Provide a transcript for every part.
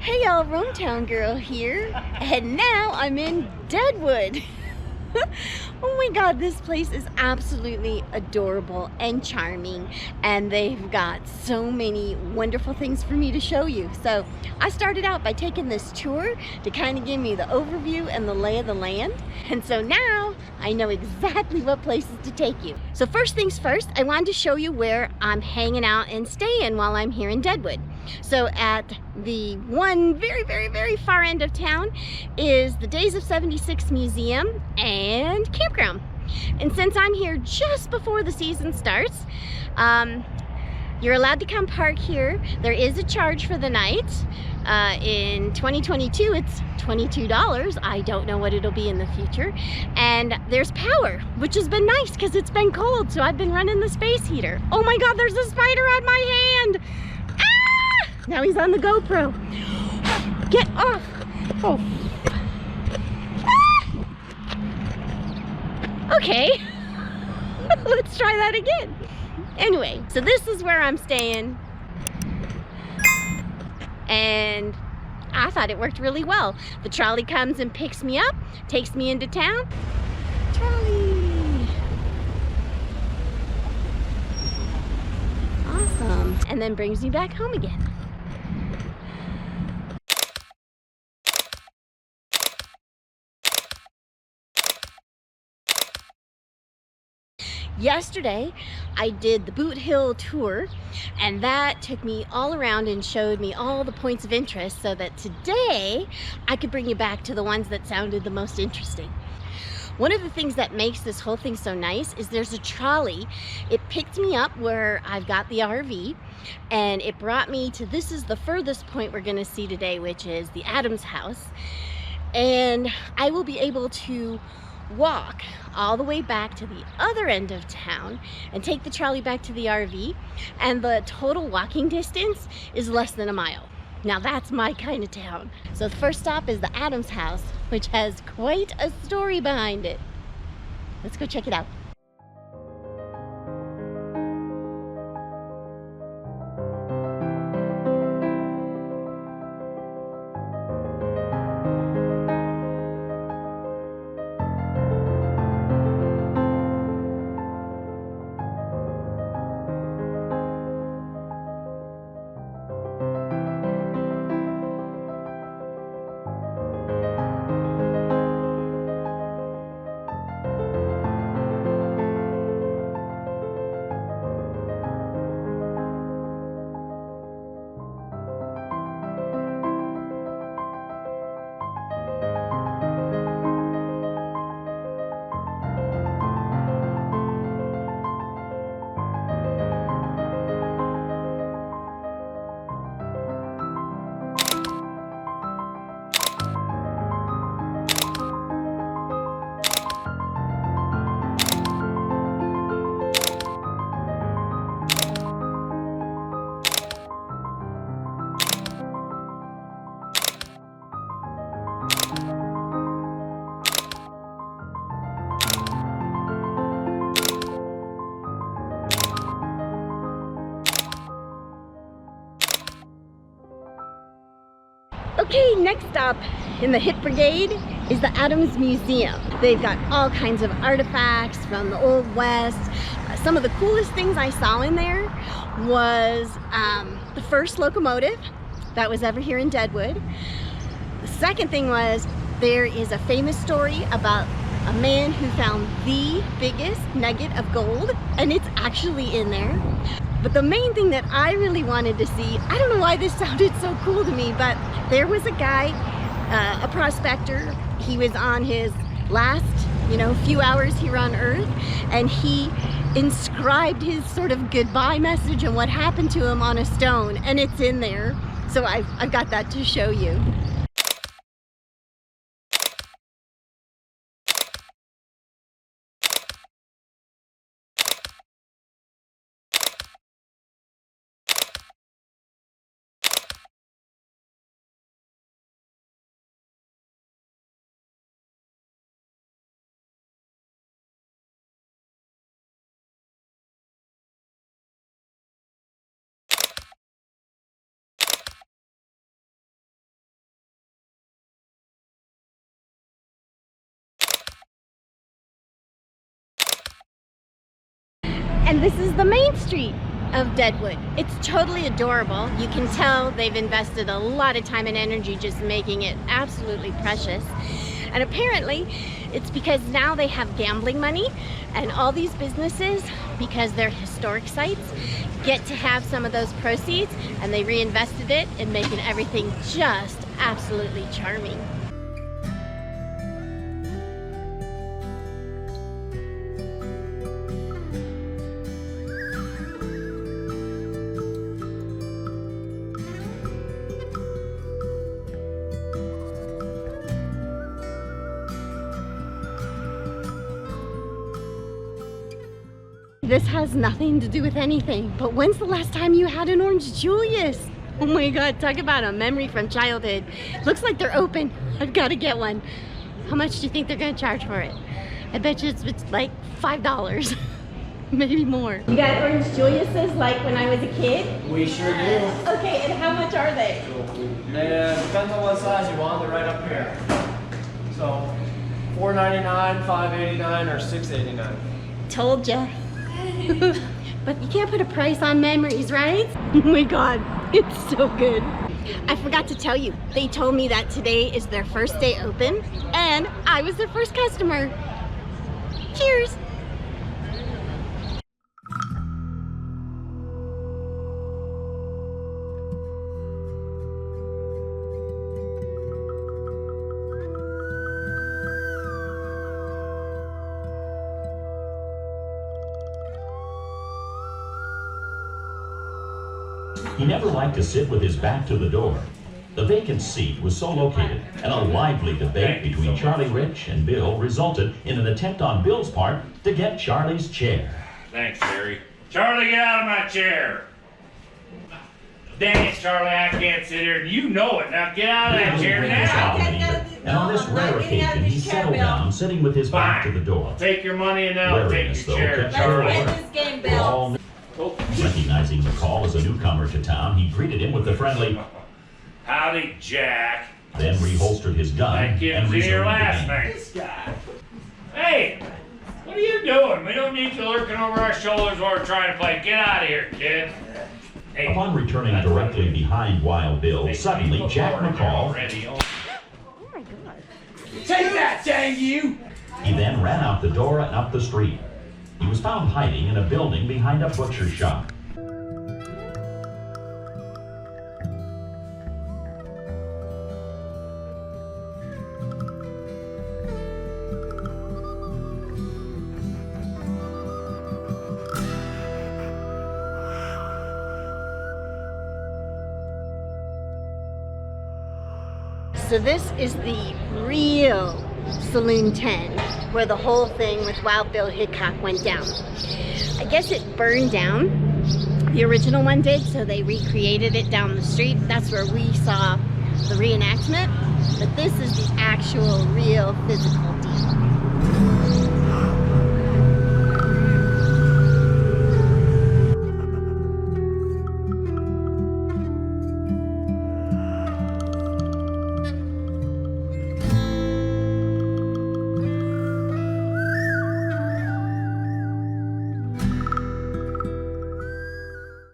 Hey y'all, Rometown Girl here, and now I'm in Deadwood. Oh my god, this place is absolutely adorable and charming, and they've got so many wonderful things for me to show you. So I started out by taking this tour to kind of give me the overview and the lay of the land, and so now I know exactly what places to take you. So first things first, I wanted to show you where I'm hanging out and staying while I'm here in Deadwood. So at the one very far end of town is the Days of 76 Museum and Campground. And since I'm here just before the season starts, you're allowed to come park here. There is a charge for the night. In 2022, it's $22. I don't know what it'll be in the future. And there's power, which has been nice because it's been cold, so I've been running the space heater. Oh my god, there's a spider on my hand! Now he's on the GoPro. Get off! Oh. Ah! Okay. Let's try that again. Anyway, so this is where I'm staying. And I thought it worked really well. The trolley comes and picks me up, takes me into town. Trolley. Awesome. And then brings me back home again. Yesterday, I did the Boothill tour, and that took me all around and showed me all the points of interest so that today I could bring you back to the ones that sounded the most interesting. One of the things that makes this whole thing so nice is there's a trolley. It picked me up where I've got the RV, and it brought me to, this is the furthest point we're gonna see today, which is the Adams house. And I will be able to walk all the way back to the other end of town and take the trolley back to the RV, and the total walking distance is less than a mile. Now that's my kind of town. So the first stop is the Adams house, which has quite a story behind it. Let's go check it out. Okay, next up in the hit brigade is the Adams Museum. They've got all kinds of artifacts from the Old West. Some of the coolest things I saw in there was the first locomotive that was ever here in Deadwood. The second thing was there is a famous story about a man who found the biggest nugget of gold, and it's actually in there. But the main thing that I really wanted to see, I don't know why this sounded so cool to me, but there was a guy, a prospector. He was on his last, few hours here on Earth, and he inscribed his sort of goodbye message and what happened to him on a stone, and it's in there. So I've got that to show you. And this is the main street of Deadwood. It's totally adorable. You can tell they've invested a lot of time and energy just making it absolutely precious. And apparently it's because now they have gambling money, and all these businesses, because they're historic sites, get to have some of those proceeds, and they reinvested it in making everything just absolutely charming. This has nothing to do with anything, but when's the last time you had an Orange Julius? Oh my God, talk about a memory from childhood. Looks like they're open. I've got to get one. How much do you think they're gonna charge for it? I bet you it's like $5, maybe more. You got Orange Juliuses like when I was a kid? We sure do. Okay, and how much are they? Depends on what size you want, they're right up here. So, $4.99, $5.89, or $6.89. Told ya. But you can't put a price on memories, right? Oh my God, it's so good. I forgot to tell you, they told me that today is their first day open, and I was their first customer. Cheers. He never liked to sit with his back to the door. The vacant seat was so located, and a lively debate between Charlie Rich and Bill resulted in an attempt on Bill's part to get Charlie's chair. Thanks, Jerry. Charlie, get out of my chair. Dang it, Charlie, I can't sit here. You know it. Now get out of that chair now. And on this rare occasion, he settled down, sitting with his back to the door. I'll take your money and then I'll take Wariness, your though, chair, kept Charlie. Charlie. Recognizing McCall as a newcomer to town, he greeted him with the friendly, Howdy, Jack. then reholstered his gun That and kid's in resumed here the last game. night. This guy. Hey, what are you doing? We don't need you lurking over our shoulders while we're trying to play. Get out of here, kid. Hey, Upon returning directly behind Wild Bill, suddenly Jack McCall, Oh my God. Take that, dang you! he then ran out the door and up the street. He was found hiding in a building behind a butcher shop. So this is the real Saloon 10, where the whole thing with Wild Bill Hickok went down. I guess it burned down. The original one did, so they recreated it down the street. That's where we saw the reenactment. But this is the actual, real, physical deal.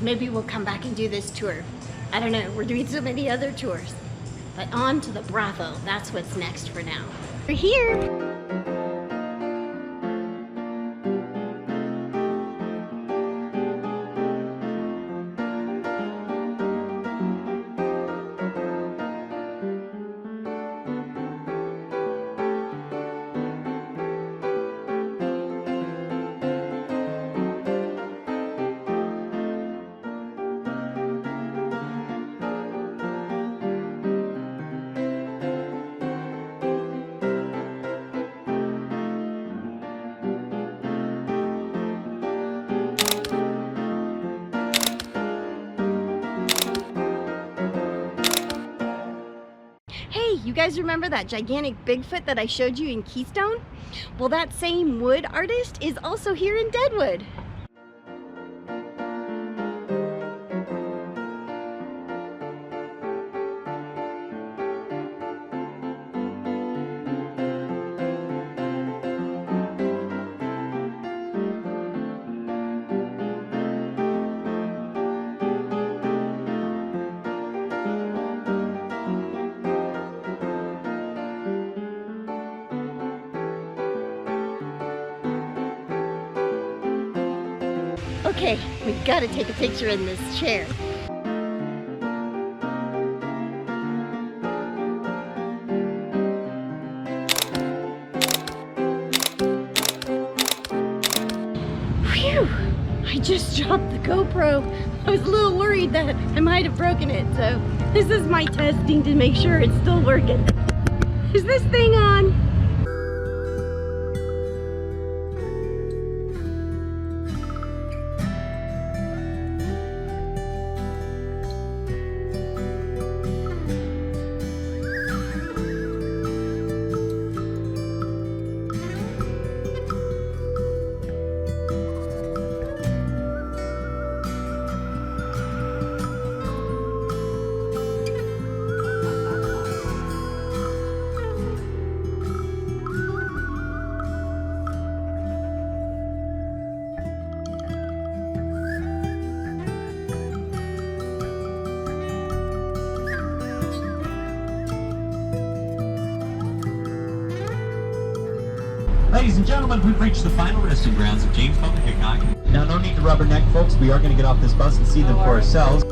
Maybe we'll come back and do this tour. I don't know, we're doing so many other tours. But on to the brothel, that's what's next for now. We're here. Hey, you guys remember that gigantic Bigfoot that I showed you in Keystone? Well, that same wood artist is also here in Deadwood. Okay, we gotta take a picture in this chair. Phew! I just dropped the GoPro. I was a little worried that I might have broken it, so this is my testing to make sure it's still working. Is this thing on? Ladies and gentlemen, we've reached the final resting grounds of James Bill Hickok. Now, no need to rubberneck, folks. We are going to get off this bus and see them for ourselves.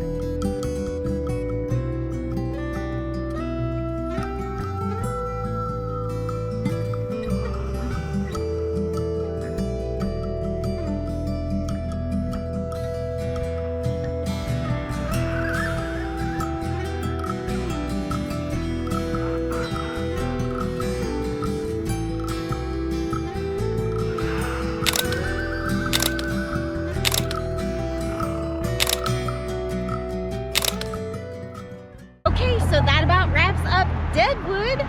Okay, so that about wraps up Deadwood.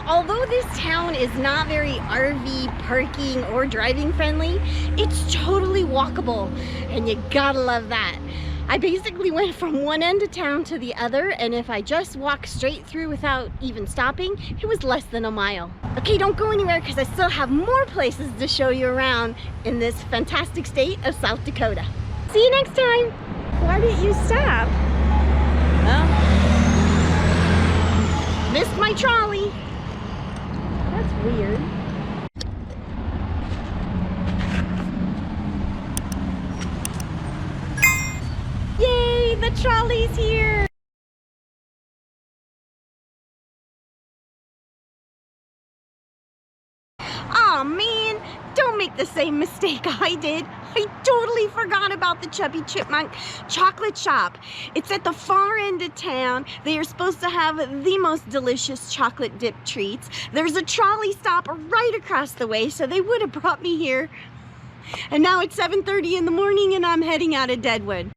Although this town is not very RV parking or driving friendly, it's totally walkable, and you gotta love that. I basically went from one end of town to the other, and if I just walked straight through without even stopping, it was less than a mile. Okay, don't go anywhere because I still have more places to show you around in this fantastic state of South Dakota. See you next time. Why didn't you stop? Well, missed my trolley. That's weird. Yay, the trolley's here. Aw, man, don't make the same mistake I did. I totally forgot about the Chubby Chipmunk chocolate shop. It's at the far end of town. They are supposed to have the most delicious chocolate dip treats. There's a trolley stop right across the way, so they would have brought me here. And now it's 7:30 in the morning and I'm heading out of Deadwood.